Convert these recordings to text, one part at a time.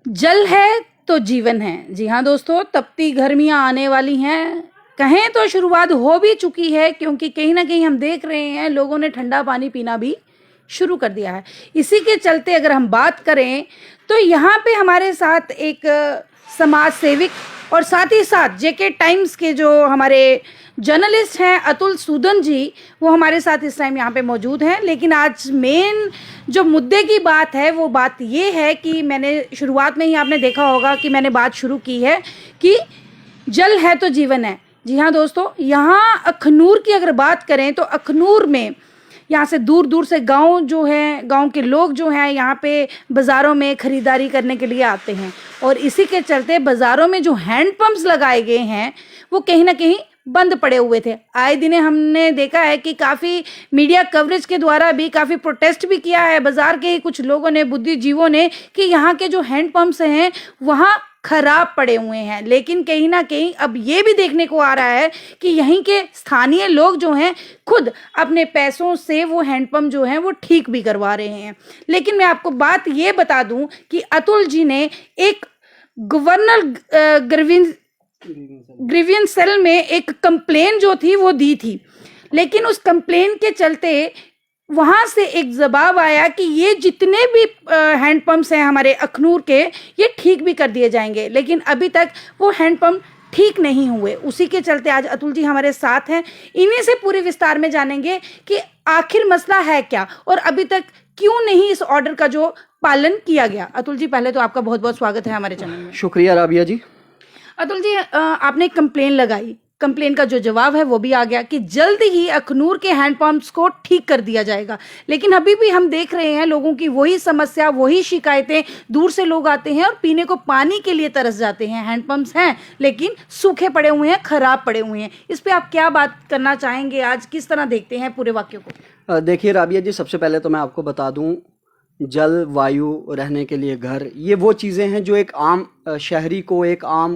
जल है तो जीवन है। जी हाँ दोस्तों, तपती गर्मियाँ आने वाली हैं, कहें तो शुरुआत हो भी चुकी है, क्योंकि कहीं ना कहीं हम देख रहे हैं लोगों ने ठंडा पानी पीना भी शुरू कर दिया है। इसी के चलते अगर हम बात करें तो यहाँ पे हमारे साथ एक समाज सेविक और साथ ही साथ जेके टाइम्स के जो हमारे जर्नलिस्ट हैं अतुल सूदन जी, वो हमारे साथ इस टाइम यहाँ पे मौजूद हैं। लेकिन आज मेन जो मुद्दे की बात है वो बात ये है कि मैंने शुरुआत में ही आपने देखा होगा कि मैंने बात शुरू की है कि जल है तो जीवन है। जी हाँ दोस्तों, यहाँ अखनूर की अगर बात करें तो अखनूर में यहाँ से दूर दूर से गांव जो है, गांव के लोग जो हैं यहाँ पे बाज़ारों में ख़रीदारी करने के लिए आते हैं, और इसी के चलते बाज़ारों में जो हैंडपम्प्स लगाए गए हैं वो कहीं ना कहीं बंद पड़े हुए थे। आए दिन हमने देखा है कि काफ़ी मीडिया कवरेज के द्वारा भी काफ़ी प्रोटेस्ट भी किया है बाज़ार के ही कुछ लोगों ने, बुद्धिजीवों ने, कि यहाँ के जो हैंडपम्प्स हैं वहाँ खराब पड़े हुए हैं। लेकिन कहीं ना कहीं अब ये भी देखने को आ रहा है कि यहीं के स्थानीय लोग जो हैं खुद अपने पैसों से वो हैंडपम्प जो हैं वो ठीक भी करवा रहे हैं। लेकिन मैं आपको बात ये बता दूं कि अतुल जी ने एक गवर्नर ग्रीवियंस सेल में एक कंप्लेन जो थी वो दी थी, लेकिन उस कंप्लेन के चलते वहां से एक जवाब आया कि ये जितने भी हैंडपम्प्स हैं हमारे अखनूर के, ये ठीक भी कर दिए जाएंगे। लेकिन अभी तक वो हैंडपम्प ठीक नहीं हुए। उसी के चलते आज अतुल जी हमारे साथ हैं, इन्हीं से पूरे विस्तार में जानेंगे कि आखिर मसला है क्या और अभी तक क्यों नहीं इस ऑर्डर का जो पालन किया गया। अतुल जी, पहले तो आपका बहुत बहुत स्वागत है हमारे चैनल में। शुक्रिया राबिया जी। अतुल जी, आपने एक कंप्लेन लगाई, कंप्लेन का जो जवाब है वो भी आ गया कि जल्द ही अखनूर के हैंडपंप्स को ठीक कर दिया जाएगा। लेकिन अभी भी हम देख रहे हैं लोगों की वही समस्या, वही शिकायतें। दूर से लोग आते हैं और पीने को पानी के लिए तरस जाते हैं। हैंडपंप्स हैं लेकिन सूखे पड़े हुए हैं, खराब पड़े हुए हैं। इस पे आप क्या बात करना चाहेंगे आज, किस तरह देखते हैं पूरे वाक्य को? देखिए राबिया जी, सबसे पहले तो मैं आपको बता दूं, जल, वायु, रहने के लिए घर, ये वो चीज़ें हैं जो एक आम शहरी को, एक आम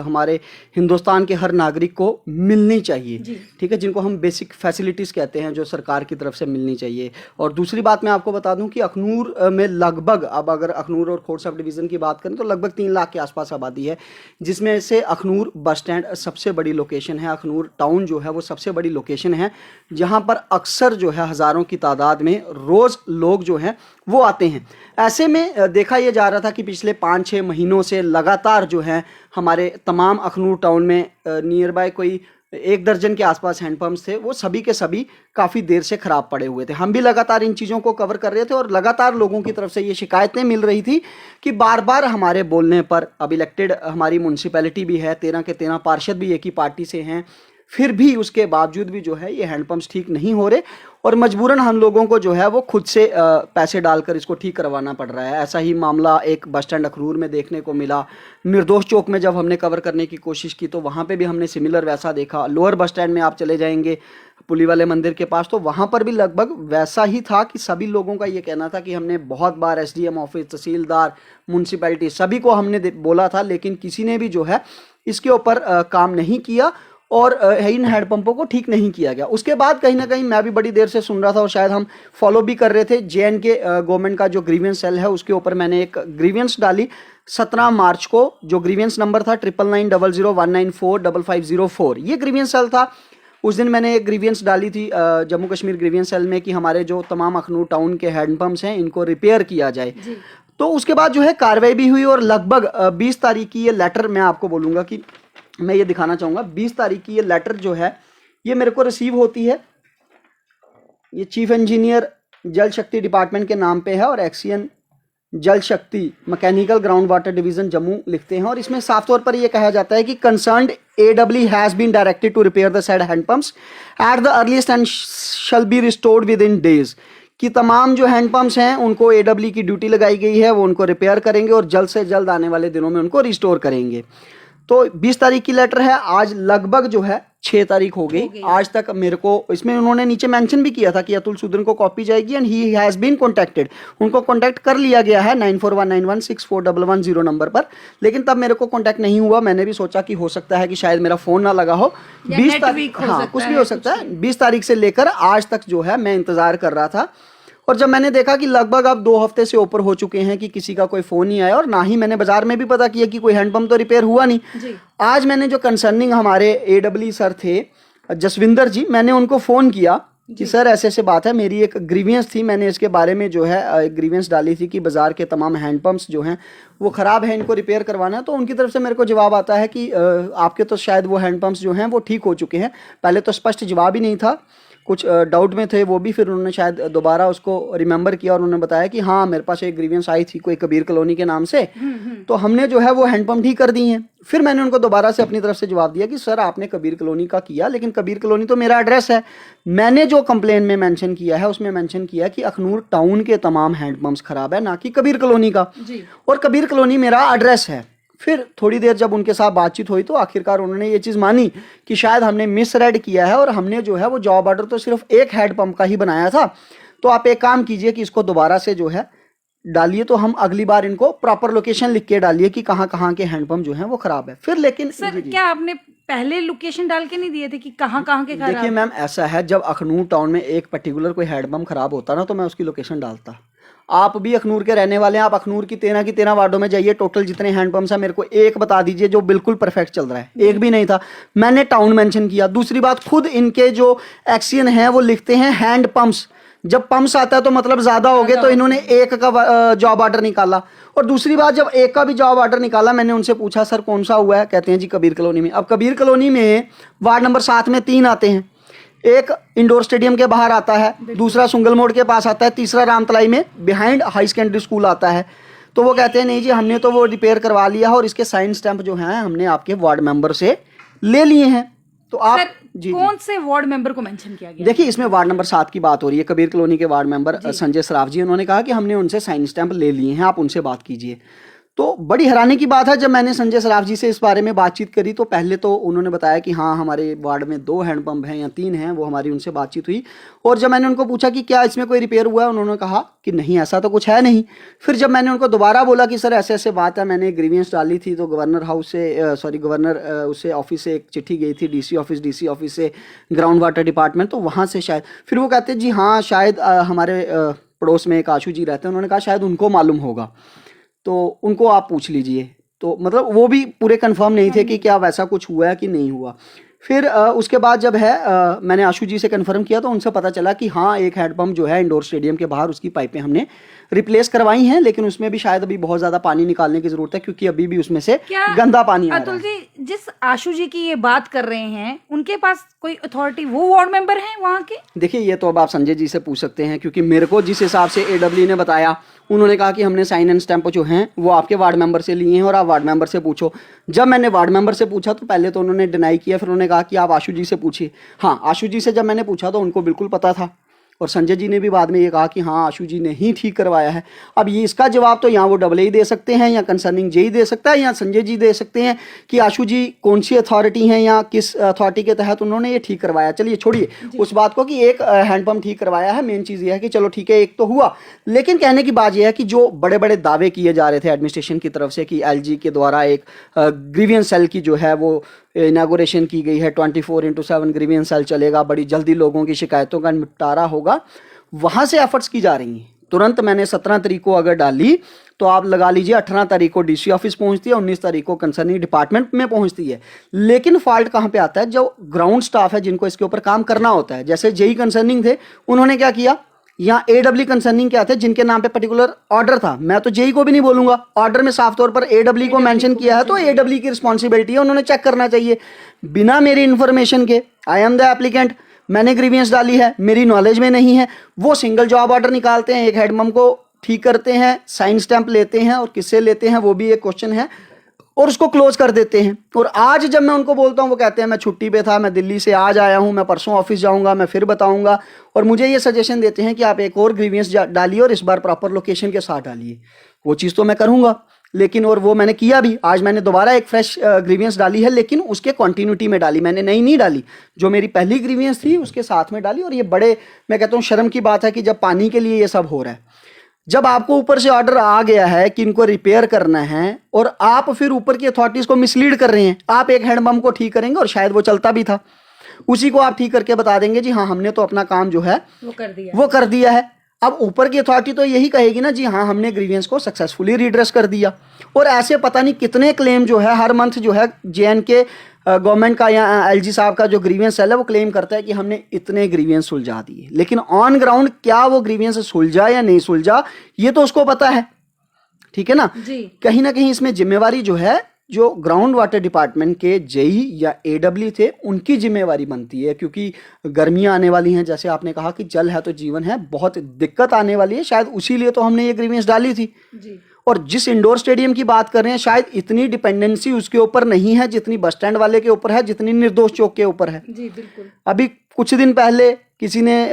हमारे हिंदुस्तान के हर नागरिक को मिलनी चाहिए। ठीक है, जिनको हम बेसिक फैसिलिटीज़ कहते हैं, जो सरकार की तरफ से मिलनी चाहिए। और दूसरी बात मैं आपको बता दूं कि अखनूर में लगभग, अब अगर अखनूर और खोड़ सब डिवीज़न की बात करें तो लगभग 3 लाख के आसपास आबादी है, जिसमें से अखनूर बस स्टैंड सबसे बड़ी लोकेशन है। अखनूर टाउन जो है वो सबसे बड़ी लोकेशन है, जहाँ पर अक्सर जो है हज़ारों की तादाद में रोज़ लोग जो हैं वो आते हैं। ऐसे में देखा यह जा रहा था कि पिछले 5-6 महीनों से लगातार जो है हमारे तमाम अखनूर टाउन में नियर बाय कोई 1 दर्जन के आसपास हैंडपम्प्स थे, वो सभी के सभी काफ़ी देर से ख़राब पड़े हुए थे। हम भी लगातार इन चीज़ों को कवर कर रहे थे और लगातार लोगों की तरफ से ये शिकायतें मिल रही थी कि बार बार हमारे बोलने पर, अब इलेक्टेड हमारी म्यूनसिपैलिटी भी है, 13 के 13 पार्षद भी एक ही पार्टी से हैं, फिर भी उसके बावजूद भी जो है ये हैंडपम्प्स ठीक नहीं हो रहे और मजबूरन हम लोगों को जो है वो खुद से पैसे डालकर इसको ठीक करवाना पड़ रहा है। ऐसा ही मामला एक बस स्टैंड अखनूर में देखने को मिला। निर्दोष चौक में जब हमने कवर करने की कोशिश की तो वहाँ पे भी हमने सिमिलर वैसा देखा। लोअर बस स्टैंड में आप चले जाएंगे पुली वाले मंदिर के पास, तो वहाँ पर भी लगभग वैसा ही था कि सभी लोगों का ये कहना था कि हमने बहुत बार SDM ऑफिस, तहसीलदार, म्यूनसिपैलिटी सभी को हमने बोला था, लेकिन किसी ने भी जो है इसके ऊपर काम नहीं किया और इन हैंडपंपों को ठीक नहीं किया गया। उसके बाद कहीं ना कहीं मैं भी बड़ी देर से सुन रहा था और शायद हम फॉलो भी कर रहे थे, JNK गवर्नमेंट का जो ग्रीवियंस सेल है उसके ऊपर मैंने एक ग्रीवियंस डाली 17 मार्च को। जो ग्रीवियंस नंबर था 999001945504, ये ग्रीवियंस सेल था। उस दिन मैंने एक ग्रीवियंस डाली थी जम्मू कश्मीर ग्रीवियंस सेल में कि हमारे जो तमाम अखनूर टाउन के हैंडपम्प्स हैं इनको रिपेयर किया जाए। तो उसके बाद जो है कार्रवाई भी हुई और लगभग 20 तारीख की ये लेटर, मैं आपको बोलूँगा कि मैं ये दिखाना चाहूँगा, 20 तारीख की ये लेटर जो है ये मेरे को रिसीव होती है। ये चीफ इंजीनियर जल शक्ति डिपार्टमेंट के नाम पे है और एक्सियन जल शक्ति mechanical ground water division Jammu लिखते हैं। और इसमें साफ तौर पर ये कहा जाता है कि concerned AW has been directed to repair the said handpumps at the earliest and shall be restored within days. कि तमाम जो हैंडपम्प्स हैं उनको AW की ड्यूटी लगाई गई है, वो उनको रिपेयर करेंगे और जल्द से जल्द आने वाले दिनों में उनको रिस्टोर करेंगे। तो 20 तारीख की लेटर है, आज लगभग जो है 6 तारीख हो गई। आज तक मेरे को इसमें उन्होंने नीचे मेंशन भी किया था कि अतुल सूदन को कॉपी जाएगी and he has been contacted. उनको कॉन्टैक्ट कर लिया गया है 9419164110 नंबर पर, लेकिन तब मेरे को कॉन्टैक्ट नहीं हुआ। मैंने भी सोचा कि हो सकता है कि शायद मेरा फ़ोन ना लगा हो। 20 तारीख, हाँ कुछ भी हो सकता है। 20 तारीख से लेकर आज तक जो है मैं इंतज़ार कर रहा था और जब मैंने देखा कि लगभग अब 2 हफ्ते से ऊपर हो चुके हैं कि किसी का कोई फ़ोन नहीं आया, और ना ही मैंने बाजार में भी पता किया कि कोई हैंडपम्प तो रिपेयर हुआ नहीं। जी। आज मैंने जो कंसर्निंग हमारे AWE सर थे जसविंदर जी, मैंने उनको फ़ोन किया कि सर ऐसे ऐसे बात है, मेरी एक ग्रीवियंस थी, मैंने इसके बारे में जो है एक ग्रीवियंस डाली थी कि बाज़ार के तमाम हैंडपम्प्स जो हैं वो ख़राब हैं, इनको रिपेयर करवाना है। तो उनकी तरफ से मेरे को जवाब आता है कि आपके तो शायद वो हैंडपम्प्स जो हैं वो ठीक हो चुके हैं। पहले तो स्पष्ट जवाब ही नहीं था, कुछ डाउट में थे वो भी, फिर उन्होंने शायद दोबारा उसको रिमेंबर किया और उन्होंने बताया कि हाँ मेरे पास एक ग्रीवियंस आई थी कोई कबीर कॉलोनी के नाम से, तो हमने जो है वो हैंडपम्प ठीक कर दी हैं। फिर मैंने उनको दोबारा से अपनी तरफ से जवाब दिया कि सर आपने कबीर कॉलोनी का किया, लेकिन कबीर कॉलोनी तो मेरा एड्रेस है, मैंने जो कंप्लेन में मेंशन किया है उसमें मेंशन किया कि अखनूर टाउन के तमाम हैंडपम्प्स खराब है, ना कि कबीर कॉलोनी का, और कबीर कॉलोनी मेरा एड्रेस है। फिर थोड़ी देर जब उनके साथ बातचीत हुई तो आखिरकार उन्होंने ये चीज़ मानी कि शायद हमने मिसरेड किया है और हमने जो है वो जॉब ऑर्डर तो सिर्फ एक हैंडपम्प का ही बनाया था, तो आप एक काम कीजिए कि इसको दोबारा से जो है डालिए, तो हम अगली बार इनको प्रॉपर लोकेशन लिख के डालिए कि कहाँ कहाँ के हैंडपम्प जो हैं वो ख़राब है। फिर लेकिन सर क्या आपने पहले लोकेशन डाल के नहीं दिए थे कि कहाँ कहाँ के खराब? देखिए मैम ऐसा है, जब अखनूर टाउन में एक पर्टिकुलर कोई हैंडपम्प ख़राब होता ना तो मैं उसकी लोकेशन डालता। आप भी अखनूर के रहने वाले हैं, आप अखनूर की 13 वार्डों में जाइए, टोटल जितने हैंडपम्प्स हैं मेरे को एक बता दीजिए जो बिल्कुल परफेक्ट चल रहा है, एक भी नहीं था, मैंने टाउन मेंशन किया। दूसरी बात, खुद इनके जो एक्सियन है वो लिखते हैं हैंड पंप्स, जब पंप्स आता है तो मतलब ज़्यादा हो गए, तो इन्होंने एक का जॉब ऑर्डर निकाला। और दूसरी बात, जब एक का भी जॉब ऑर्डर निकाला मैंने उनसे पूछा सर कौन सा हुआ है, कहते हैं जी कबीर कॉलोनी में। अब कबीर कॉलोनी में वार्ड नंबर 7 में 3 आते हैं, एक इंडोर स्टेडियम के बाहर आता है, दूसरा सुंगल मोड़ के पास आता है, तीसरा रामतलाई में बिहाइंड हाई सेकेंडरी स्कूल आता है। तो वो कहते हैं नहीं जी हमने तो वो रिपेयर करवा लिया है और इसके साइन स्टैंप जो हैं हमने आपके वार्ड मेंबर से ले लिए हैं। तो आप जी कौन से वार्ड मेंबर को मेंशन किया गया? देखिए इसमें वार्ड नंबर 7 की बात हो रही है, कबीर कॉलोनी के वार्ड मेंबर संजय सराफ जी, उन्होंने कहा कि हमने उनसे साइन स्टैंप ले लिए हैं, आप उनसे बात कीजिए। तो बड़ी हैरानी की बात है, जब मैंने संजय सराफ जी से इस बारे में बातचीत करी तो पहले तो उन्होंने बताया कि हाँ हमारे वार्ड में 2 हैंडपम्प हैं या 3 हैं, वो हमारी उनसे बातचीत हुई। और जब मैंने उनको पूछा कि क्या इसमें कोई रिपेयर हुआ है, उन्होंने कहा कि नहीं ऐसा तो कुछ है नहीं। फिर जब मैंने उनको दोबारा बोला कि सर ऐसे ऐसे बात है, मैंने ग्रीवियंस डाली थी तो गवर्नर हाउस से गवर्नर उससे ऑफिस से एक चिट्ठी गई थी, डीसी ऑफिस से ग्राउंड वाटर डिपार्टमेंट, तो वहाँ से शायद, फिर वो कहते जी हाँ शायद हमारे पड़ोस में एक आशू जी रहते हैं, उन्होंने कहा शायद उनको मालूम होगा, तो उनको आप पूछ लीजिए। तो मतलब वो भी पूरे कंफर्म नहीं थे कि क्या वैसा कुछ हुआ है कि नहीं हुआ। फिर उसके बाद जब है मैंने आशू जी से कंफर्म किया तो उनसे पता चला कि हाँ एक हैंडपम्प जो है इंडोर स्टेडियम के बाहर उसकी पाइपें हमने रिप्लेस करवाई हैं, लेकिन उसमें भी शायद अभी बहुत ज़्यादा पानी निकालने की ज़रूरत है क्योंकि अभी भी उसमें से गंदा पानी आ रहा है। अतुल जी जिस आशू जी की ये बात कर रहे हैं उनके पास कोई अथॉरिटी, वो वार्ड मेंबर हैं वहाँ के? देखिए ये तो अब आप संजय जी से पूछ सकते हैं, क्योंकि मेरे को जिस हिसाब से AWE ने बताया, उन्होंने कहा कि हमने साइन एंड स्टैंप जो हैं वो आपके वार्ड मेंबर से लिए हैं और आप वार्ड मेंबर से पूछो। जब मैंने वार्ड मेंबर से पूछा तो पहले तो उन्होंने डिनाई किया, फिर उन्होंने कहा कि आप आशू जी से पूछिए। हाँ आशू जी से जब मैंने पूछा तो उनको बिल्कुल पता था, और संजय जी ने भी बाद में ये कहा कि हाँ आशू जी ने ही ठीक करवाया है। अब ये इसका जवाब तो यहाँ वो AA दे सकते हैं या कंसर्निंग JE दे सकता है या संजय जी दे सकते हैं कि आशू जी कौन सी अथॉरिटी हैं या किस अथॉरिटी के तहत उन्होंने ये ठीक करवाया। चलिए छोड़िए उस बात को कि एक हैंडपम्प ठीक करवाया है, मेन चीज़ ये है कि चलो ठीक है एक तो हुआ, लेकिन कहने की बात यह है कि जो बड़े बड़े दावे किए जा रहे थे एडमिनिस्ट्रेशन की तरफ से कि LG के द्वारा एक ग्रीवियंस सेल की जो है वो इनागोरेशन की गई है, 24/7 ग्रीवियंस सेल चलेगा, बड़ी जल्दी लोगों की शिकायतों का निपटारा होगा, वहाँ से एफर्ट्स की जा रही हैं। तुरंत मैंने 17 तारीख को अगर डाली तो आप लगा लीजिए 18 तारीख को DC ऑफिस पहुंचती है, 19 तारीख को कंसर्निंग डिपार्टमेंट में पहुंचती है। लेकिन फॉल्ट कहाँ पे आता है, जो ग्राउंड स्टाफ है जिनको इसके ऊपर काम करना होता है, जैसे JE कंसर्निंग थे उन्होंने क्या किया, यहाँ AWE कंसर्निंग क्या थे जिनके नाम पे पर्टिकुलर ऑर्डर था, मैं तो JE को भी नहीं बोलूंगा, ऑर्डर में साफ तौर पर AWE को मेंशन किया है, तो AWE की रिस्पॉन्सिबिलिटी है, उन्होंने चेक करना चाहिए। बिना मेरी इन्फॉर्मेशन के आई एम द एप्लीकेंट, मैंने ग्रीवियंस डाली है, मेरी नॉलेज में नहीं है, वो सिंगल जॉब ऑर्डर निकालते हैं, एक हैंडपम्प को ठीक करते हैं, साइन स्टैंप लेते हैं, और किससे लेते हैं वो भी एक क्वेश्चन है, और उसको क्लोज कर देते हैं। और आज जब मैं उनको बोलता हूँ वो कहते हैं मैं छुट्टी पे था, मैं दिल्ली से आज आया हूँ, मैं परसों ऑफिस जाऊँगा, मैं फिर बताऊँगा, और मुझे ये सजेशन देते हैं कि आप एक और ग्रीवियंस डालिए और इस बार प्रॉपर लोकेशन के साथ डालिए। वो चीज़ तो मैं करूँगा, लेकिन और वो मैंने किया भी। आज मैंने दोबारा एक फ्रेश ग्रीवियंस डाली है, लेकिन उसके कंटिन्यूटी में डाली, मैंने नई नहीं डाली, जो मेरी पहली ग्रीवियंस थी उसके साथ में डाली। और ये बड़े, मैं कहता हूँ शर्म की बात है कि जब पानी के लिए ये सब हो रहा है, जब आपको ऊपर से ऑर्डर आ गया है कि इनको रिपेयर करना है और आप फिर ऊपर की अथॉरिटीज को मिसलीड कर रहे हैं। आप एक हैंडपम्प को ठीक करेंगे और शायद वो चलता भी था, उसी को आप ठीक करके बता देंगे जी हाँ हमने तो अपना काम जो है वो कर दिया है। अब ऊपर की अथॉरिटी तो यही कहेगी ना जी हाँ हमने ग्रीवियंस को सक्सेसफुली रिड्रेस कर दिया, और ऐसे पता नहीं कितने क्लेम जो है हर मंथ जो है JNK गवर्नमेंट का या LG साहब का जो ग्रीवियंस सेल है वो क्लेम करता है कि हमने इतने ग्रीवियंस सुलझा दिए, लेकिन ऑन ग्राउंड क्या वो ग्रीवियंस सुलझा या नहीं सुलझा ये तो उसको पता है, ठीक है ना जी। कहीं ना कहीं इसमें जिम्मेवारी जो है जो ग्राउंड वाटर डिपार्टमेंट के JE या AW थे उनकी जिम्मेवारी बनती है, क्योंकि गर्मियां आने वाली हैं, जैसे आपने कहा कि जल है तो जीवन है, बहुत दिक्कत आने वाली है, शायद उसी लिए तो हमने ये ग्रीवियंस डाली थी जी। और जिस इंडोर स्टेडियम की बात कर रहे हैं शायद इतनी डिपेंडेंसी उसके ऊपर नहीं है जितनी बस स्टैंड वाले के ऊपर है, जितनी निर्दोष चौक के ऊपर है। जी बिल्कुल। अभी कुछ दिन पहले किसी ने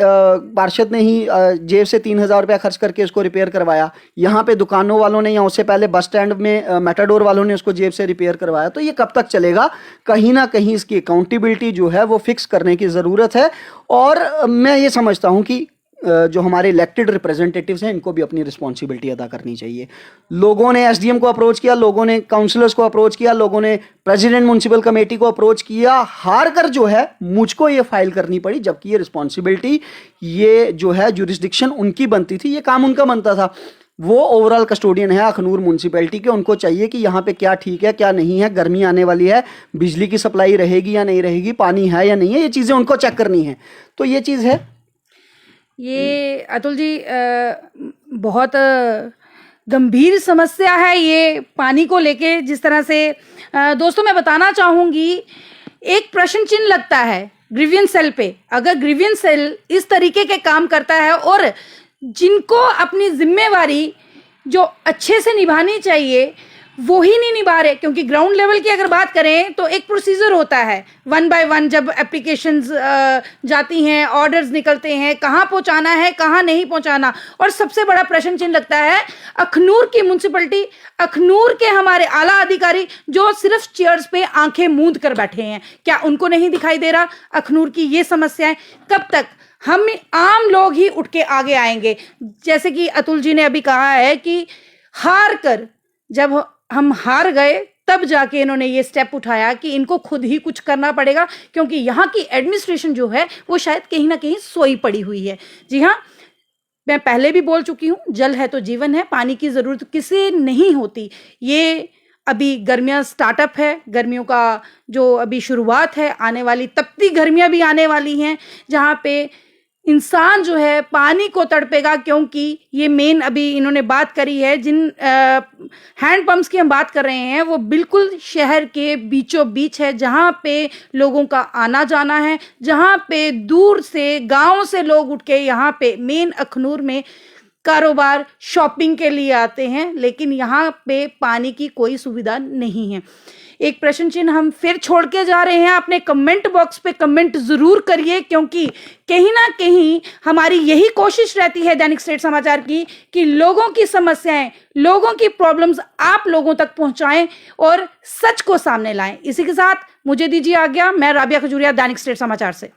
पार्षद ने ही जेब से 3,000 रुपया खर्च करके उसको रिपेयर करवाया, यहाँ पे दुकानों वालों ने या उससे पहले बस स्टैंड में मेटाडोर वालों ने उसको जेब से रिपेयर करवाया। तो ये कब तक चलेगा? कहीं ना कहीं इसकी अकाउंटेबिलिटी जो है वो फिक्स करने की ज़रूरत है, और मैं ये समझता हूँ कि जो हमारे इलेक्टेड रिप्रेजेंटेटिव्स हैं इनको भी अपनी रिस्पॉन्सिबिलिटी अदा करनी चाहिए। लोगों ने SDM को अप्रोच किया, लोगों ने काउंसलर्स को अप्रोच किया, लोगों ने प्रेसिडेंट म्यूनसिपल कमेटी को अप्रोच किया, हार कर जो है मुझको ये फाइल करनी पड़ी, जबकि ये रिस्पॉन्सिबिलिटी ये जो है जुरिस्डिक्शन उनकी बनती थी, ये काम उनका बनता था। वो ओवरऑल कस्टोडियन है अखनूर म्यूनसिपैलिटी के, उनको चाहिए कि यहाँ पे क्या ठीक है क्या नहीं है, गर्मी आने वाली है, बिजली की सप्लाई रहेगी या नहीं रहेगी, पानी है या नहीं है, ये चीज़ें उनको चेक करनी है। तो ये चीज़ है। ये अतुल जी बहुत गंभीर समस्या है ये पानी को लेके। जिस तरह से दोस्तों मैं बताना चाहूँगी, एक प्रश्न चिन्ह लगता है ग्रीवियंस सेल पे। अगर ग्रीवियंस सेल इस तरीके के काम करता है और जिनको अपनी जिम्मेवारी जो अच्छे से निभानी चाहिए वो ही नहीं निभा रहे, क्योंकि ग्राउंड लेवल की अगर बात करें तो एक प्रोसीजर होता है 1 by 1, जब एप्लीकेशंस जाती हैं, ऑर्डर्स निकलते हैं, कहाँ पहुँचाना है कहाँ नहीं पहुँचाना। और सबसे बड़ा प्रश्न चिन्ह लगता है अखनूर की म्यूनसिपैलिटी, अखनूर के हमारे आला अधिकारी जो सिर्फ चेयर्स पे आंखें मूंद कर बैठे हैं। क्या उनको नहीं दिखाई दे रहा अखनूर की ये समस्याएं? कब तक हम आम लोग ही उठ के आगे आएंगे? जैसे कि अतुल जी ने अभी कहा है कि हार कर, जब हम हार गए तब जाके इन्होंने ये स्टेप उठाया कि इनको खुद ही कुछ करना पड़ेगा, क्योंकि यहाँ की एडमिनिस्ट्रेशन जो है वो शायद कहीं ना कहीं सोई पड़ी हुई है। जी हाँ, मैं पहले भी बोल चुकी हूँ, जल है तो जीवन है, पानी की ज़रूरत किसे नहीं होती। ये अभी गर्मियाँ स्टार्टअप है, गर्मियों का जो अभी शुरुआत है, आने वाली तपती गर्मियाँ भी आने वाली हैं जहाँ पे इंसान जो है पानी को तड़पेगा, क्योंकि ये मेन अभी इन्होंने बात करी है, जिन हैंड पंप्स की हम बात कर रहे हैं वो बिल्कुल शहर के बीचों बीच है, जहाँ पे लोगों का आना जाना है, जहाँ पे दूर से गांव से लोग उठ के यहाँ पे मेन अखनूर में कारोबार शॉपिंग के लिए आते हैं, लेकिन यहाँ पे पानी की कोई सुविधा नहीं है। एक प्रश्न चिन्ह हम फिर छोड़ के जा रहे हैं। अपने कमेंट बॉक्स पे कमेंट जरूर करिए, क्योंकि कहीं ना कहीं हमारी यही कोशिश रहती है दैनिक स्टेट समाचार की कि लोगों की समस्याएं, लोगों की प्रॉब्लम्स आप लोगों तक पहुंचाएं और सच को सामने लाएं। इसी के साथ मुझे दीजिए आज्ञा। मैं राबिया खजूरिया, दैनिक स्टेट समाचार से।